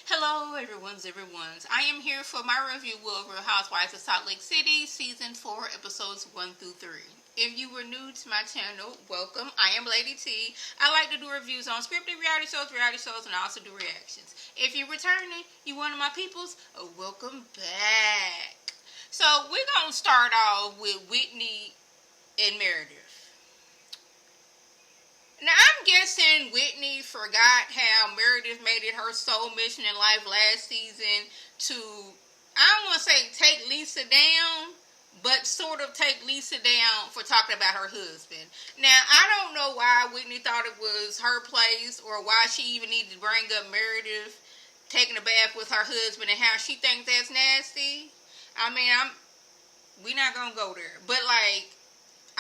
Hello, everyone's. I am here for my review of Real Housewives of Salt Lake City, Season 4, Episodes 1 through 3. If you were new to my channel, welcome. I am Lady T. I like to do reviews on scripted reality shows, and I also do reactions. If you're returning, you one of my peoples, welcome back. So, we're going to start off with Whitney and Meredith. Now, I'm guessing Whitney forgot how Meredith made it her sole mission in life last season to, I don't want to say take Lisa down, but sort of take Lisa down for talking about her husband. Now, I don't know why Whitney thought it was her place or why she even needed to bring up Meredith taking a bath with her husband and how she thinks that's nasty. I mean, we're not going to go there. But,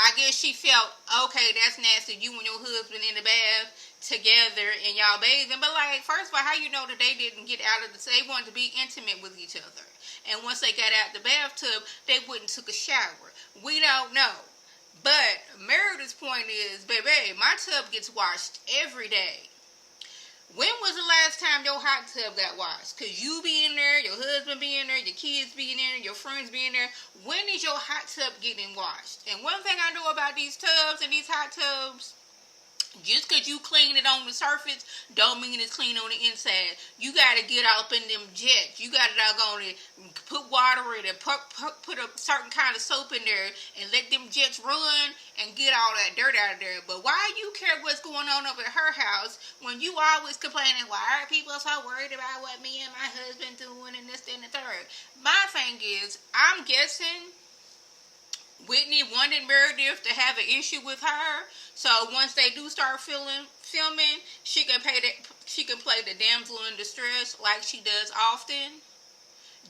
I guess she felt, okay, that's nasty, you and your husband in the bath together and y'all bathing. But, first of all, how you know that they didn't get out of they wanted to be intimate with each other. And once they got out the bathtub, they wouldn't took a shower. We don't know. But Meredith's point is, baby, my tub gets washed every day. When was the last time your hot tub got washed? Because you be in there, your husband be in there, your kids be in there, your friends be in there. When is your hot tub getting washed? And one thing I know about these tubs and these hot tubs, just because you clean it on the surface don't mean it's clean on the inside. You got to get up in them jets. You got to doggone it, put water in it, put a certain kind of soap in there and let them jets run and get all that dirt out of there. But why you care what's going on over at her house when you always complaining, why are people so worried about what me and my husband doing and this, and the third? My thing is, I'm guessing Whitney wanted Meredith to have an issue with her, so once they do start filming, she can play the damsel in distress like she does often.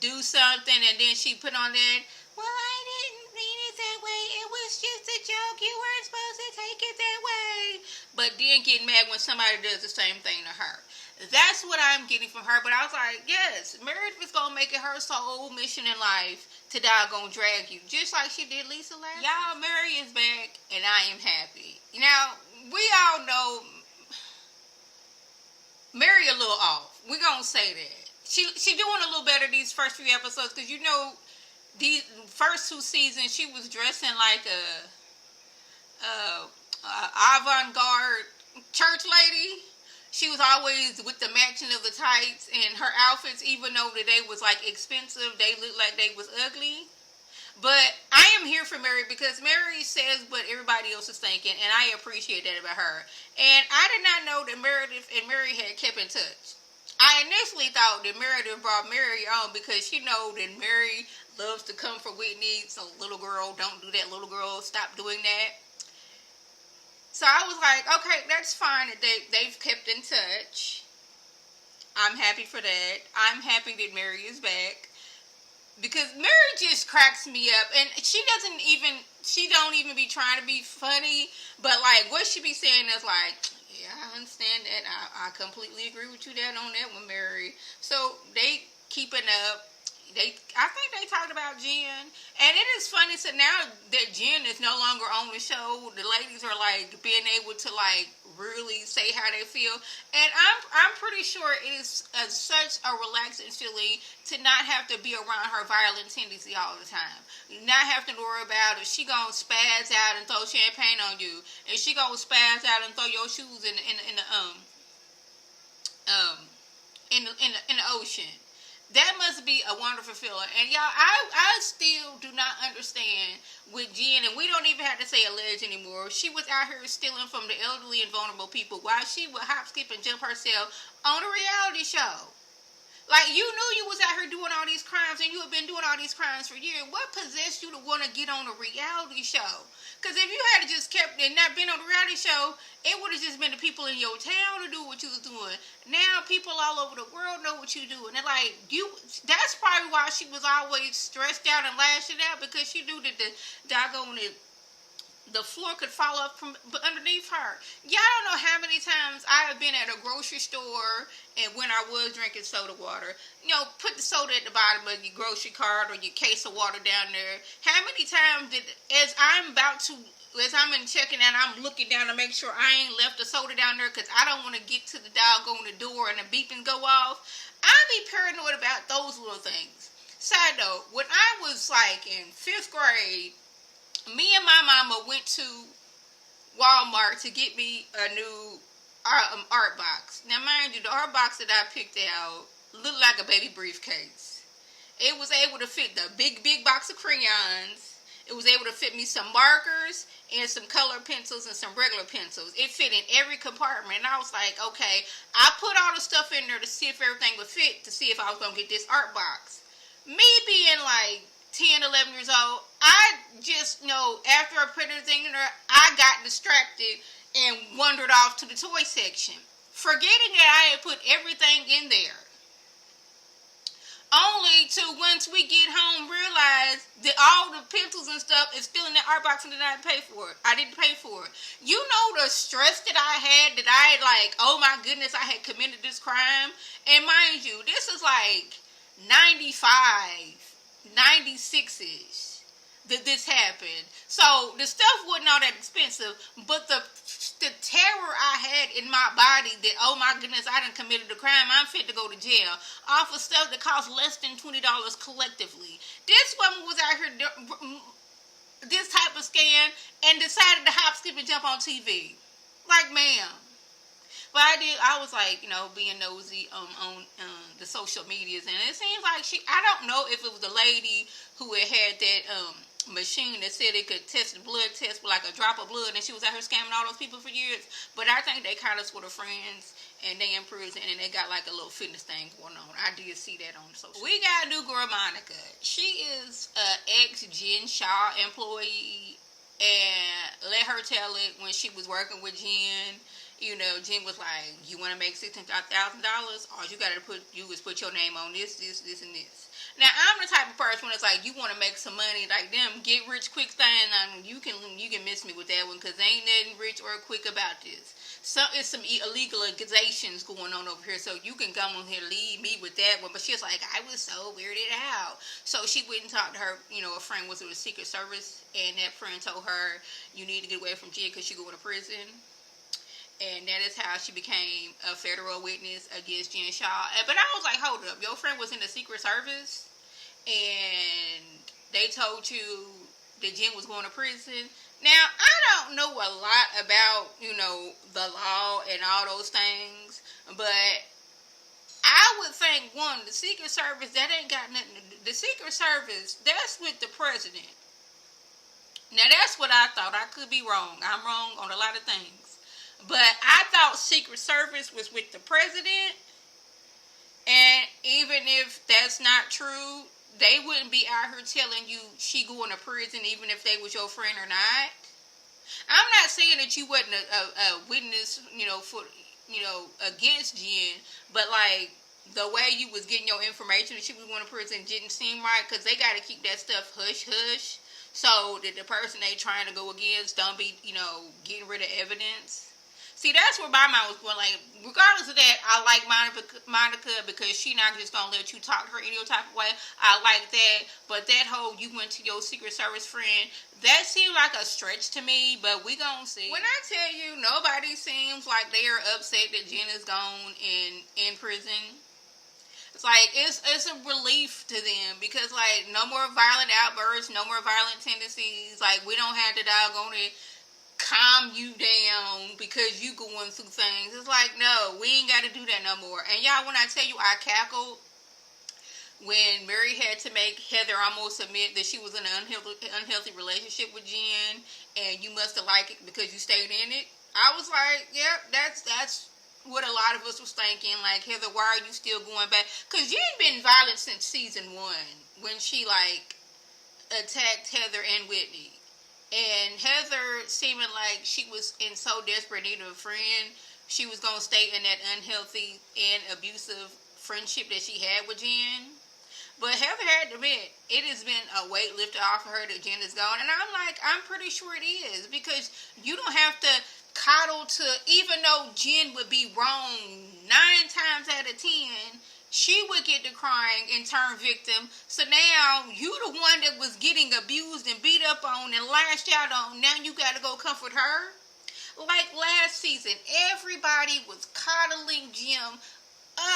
Do something and then she put on that, well, I didn't mean it that way. It was just a joke. You weren't supposed to take it that way. But then get mad when somebody does the same thing to her. That's what I'm getting from her. But I was like, yes, Meredith is going to make it her sole mission in life to doggone drag you. Just like she did Lisa last. Y'all, Mary is back and I am happy. Now, we all know Mary a little off. We're going to say that. She doing a little better these first few episodes because these first two seasons she was dressing like a avant-garde church lady. She was always with the matching of the tights and her outfits, even though that they was expensive, they looked like they was ugly. But I am here for Mary because Mary says what everybody else is thinking, and I appreciate that about her. And I did not know that Meredith and Mary had kept in touch. I initially thought that Meredith brought Mary on because she know that Mary loves to come for Whitney. So, little girl, don't do that. Little girl, stop doing that. So I was like, okay, that's fine that they've kept in touch. I'm happy for that. I'm happy that Mary is back. Because Mary just cracks me up. And she don't even be trying to be funny. But what she be saying is yeah, I understand that. I completely agree with you on that one, Mary. So they keeping up. I think they talked about Jen, and it is funny. So now that Jen is no longer on the show, the ladies are being able to really say how they feel, and I'm pretty sure it is such a relaxing feeling to not have to be around her violent tendency all the time. Not have to worry about if she gonna spaz out and throw champagne on you, if she gonna spaz out and throw your shoes in the ocean. That must be a wonderful feeling. And y'all, I still do not understand with Jen, and we don't even have to say alleged anymore. She was out here stealing from the elderly and vulnerable people while she would hop, skip, and jump herself on a reality show. You knew you was out here doing all these crimes, and you have been doing all these crimes for years. What possessed you to want to get on a reality show? Because if you had just kept and not been on the reality show, it would have just been the people in your town to do what you was doing. Now people all over the world know what you do. And they're that's probably why she was always stressed out and lashing out, because she knew that the floor could fall off from underneath her. Y'all don't know how many times I have been at a grocery store and when I was drinking soda water, put the soda at the bottom of your grocery cart or your case of water down there. How many times as I'm about to as I'm in checking out, I'm looking down to make sure I ain't left a soda down there because I don't want to get to the doggone the door and the beeping go off. I be paranoid about those little things. Side note, when I was like in 5th grade, me and my mama went to Walmart to get me a new art box. Now, mind you, the art box that I picked out looked like a baby briefcase. It was able to fit the big box of crayons. It was able to fit me some markers and some color pencils and some regular pencils. It fit in every compartment. And I was like, okay, I put all the stuff in there to see if everything would fit, to see if I was going to get this art box. Me being like 10, 11 years old, I just know after I put everything in there, I got distracted and wandered off to the toy section, forgetting that I had put everything in there. Only to, once we get home, realize that all the pencils and stuff is still in the art box and I didn't pay for it. I didn't pay for it. You know the stress that I had, that I like, oh my goodness, I had committed this crime. And mind you, this is like 95, 96-ish that this happened. So the stuff wasn't all that expensive, but the terror I had in my body that, oh my goodness, I done committed a crime, I'm fit to go to jail, off of stuff that cost less than $20 collectively. This woman was out here this type of scam and decided to hop, skip, and jump on TV. Like, ma'am. But I was like, being nosy on the social medias, and it seems like I don't know if it was the lady who had that machine that said it could test the blood test with like a drop of blood, and she was out here scamming all those people for years. But I think they kind of sort of friends, and they in prison, and they got like a little fitness thing going on. I did see that on social. We got a new girl, Monica. She is an ex-Jen Shaw employee, and let her tell it, when she was working with Jen, Jen was like, you want to make $16,000? All you got to put your name on this, and this. Now, I'm the type of person when it's like, you want to make some money, like them get rich quick thing, you can miss me with that one, because ain't nothing rich or quick about this. So it's some illegal accusations going on over here, so you can come on here and lead me with that one. But she was like, I was so weirded out. So she went and talked to her, a friend was with the Secret Service, and that friend told her, you need to get away from jail because you're going to prison. And that is how she became a federal witness against Jen Shaw. But I was like, hold up, your friend was in the Secret Service, and they told you that Jen was going to prison. Now, I don't know a lot about, the law and all those things, but I would think, one, the Secret Service, that ain't got nothing to do. The Secret Service, that's with the president. Now, that's what I thought. I could be wrong. I'm wrong on a lot of things. But I thought Secret Service was with the president, and even if that's not true, they wouldn't be out here telling you she going to prison even if they was your friend or not. I'm not saying that you wasn't a witness, for, against Jen, but like the way you was getting your information that she was going to prison didn't seem right, because they got to keep that stuff hush, so that the person they trying to go against don't be, getting rid of evidence. See, that's where my mind was going. Like, regardless of that, I like Monica because she not just going to let you talk to her any type of way. I like that. But that whole, you went to your Secret Service friend, that seemed like a stretch to me, but we going to see. When I tell you, nobody seems like they are upset that Jen is gone in prison. It's like, it's a relief to them, because, like, no more violent outbursts, no more violent tendencies. Like, we don't have to doggone it calm you down because you going through things. It's like, no, we ain't got to do that no more. And y'all, when I tell you, I cackled when Mary had to make Heather almost admit that she was in an unhealthy relationship with Jen, and you must have liked it because you stayed in it. I was like, yeah, that's what a lot of us was thinking. Like, Heather, why are you still going back? Because Jen been violent since season 1, when she like attacked Heather and Whitney. And Heather, seeming like she was in so desperate need of a friend, she was going to stay in that unhealthy and abusive friendship that she had with Jen. But Heather had to admit, it has been a weight lifted off of her that Jen is gone. And I'm like, I'm pretty sure it is. Because you don't have to coddle to, even though Jen would be wrong 9 times out of 10, she would get to crying and turn victim. So now you the one that was getting abused and beat up on and lashed out on. Now you got to go comfort her. Like last season, everybody was coddling Jim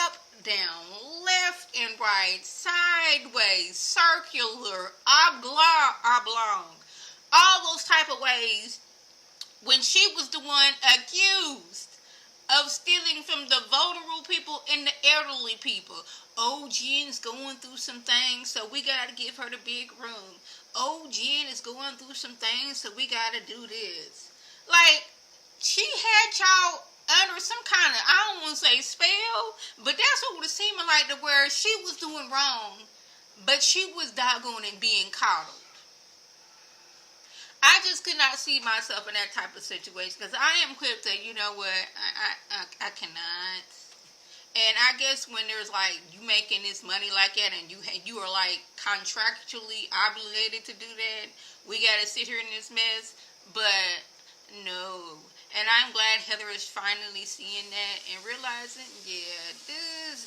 up, down, left and right, sideways, circular, oblong, all those type of ways, when she was the one accused of stealing from the vulnerable people and the elderly people. Oh, Jen is going through some things, so we got to give her the big room. Oh, Jen is going through some things, so we got to do this. Like, she had y'all under some kind of, I don't want to say spell, but that's what it was seeming like, to where she was doing wrong, but she was doggone it being coddled. I just could not see myself in that type of situation, because I am quick to, you know what, I cannot. And I guess when there's like, you making this money like that, and you are like contractually obligated to do that, we gotta sit here in this mess. But no. And I'm glad Heather is finally seeing that and realizing, yeah,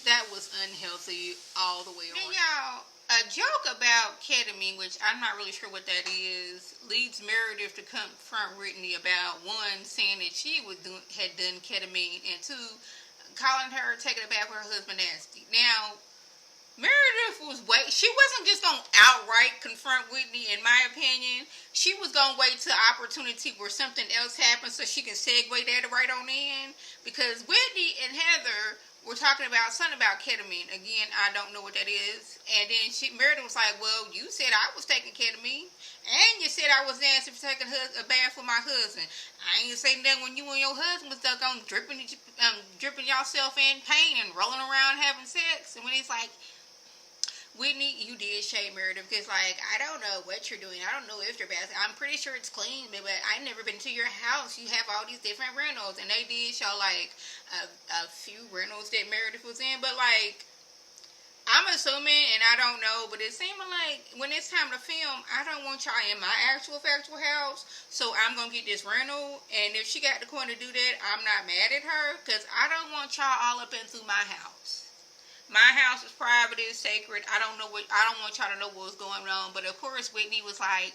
that was unhealthy all the way around. And y'all, a joke about ketamine, which I'm not really sure what that is, leads Meredith to confront Whitney about, one, saying that she had done ketamine, and two, calling her taking a bath with her husband nasty. Now, Meredith she wasn't just going to outright confront Whitney, in my opinion. She was going to wait till opportunity where something else happened so she can segue that right on in. Because Whitney and Heather were talking about something about ketamine. Again, I don't know what that is. And then Meredith was like, well, you said I was taking ketamine. And you said I was dancing for taking a bath with my husband. I ain't saying that when you and your husband was stuck on dripping yourself in pain and rolling around having sex. And when he's like, Whitney, you did shade Meredith, because, like, I don't know what you're doing. I don't know if your bath, I'm pretty sure it's clean, but I've never been to your house. You have all these different rentals, and they did show, like, a few rentals that Meredith was in, but, like, I'm assuming, and I don't know, but it seemed like when it's time to film, I don't want y'all in my actual factual house, so I'm going to get this rental, and if she got the coin to do that, I'm not mad at her, because I don't want y'all all up into my house. My house is private, it's sacred. I don't want y'all to know what was going on. But of course, Whitney was like,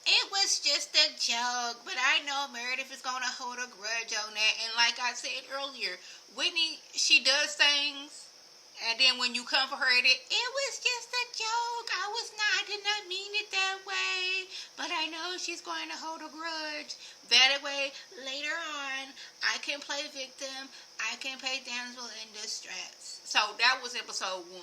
it was just a joke, but I know Meredith is going to hold a grudge on that. And like I said earlier, Whitney, she does things, and then when you come for her at it was just a joke. I did not mean it that way, but I know she's going to hold a grudge. That way, later on, I can play victim, I can play damsel in distress. So that was episode 1.